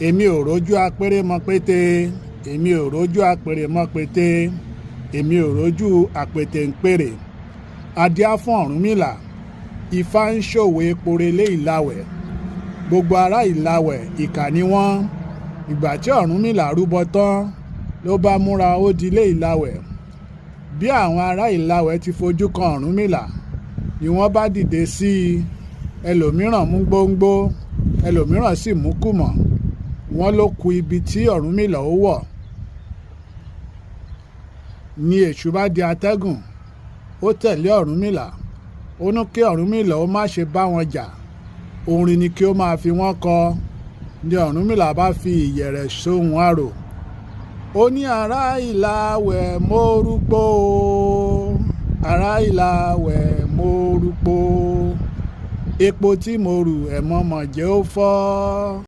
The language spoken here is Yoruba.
èmi ò rójú apèrè mọ pété èmi ò rójú apèrè mọ pété èmi ò rójú àpètè ń pèrè. adíá fún Ọ̀rúnmìlà, Ifá ń ṣòwe porelé Ìlawẹ̀. gbogbo ará Ìlawẹ̀ ìkà ni wọ́n. ìgbà tí Ọ̀rúnmìlà rúbọ tán ló bá múra ó dilé Ìlawẹ̀. bí àwọn ará Ìlawẹ̀ ti fojú kan Ọ̀rúnmìlà ni wọ́n bá dìde sí i. ẹlòmíràn mú gbóngbó, ẹlòmíràn sì mú kùmọ̀. wọ́n ló ku ibi tí Ọ̀rúnmìlà ó wọ̀. ni èṣù bá di atẹ́gùn, ó tẹ̀lé Ọ̀rúnmìlà. ó ní kí Ọ̀rúnmìlà ó má ṣe bá wọn jà, orin ni kí ó máa fi wọ́n kọ. ni Ọ̀rúnmìlà bá fi ìyẹ̀rẹ̀ sóhun àrò. ó ní ará Ìlawẹ̀ mórúgbó, ará Ìlawẹ̀ mórúgbó, epo tí mo rù ẹ̀ mọ̀mọ̀ jẹ́ ó fọ́.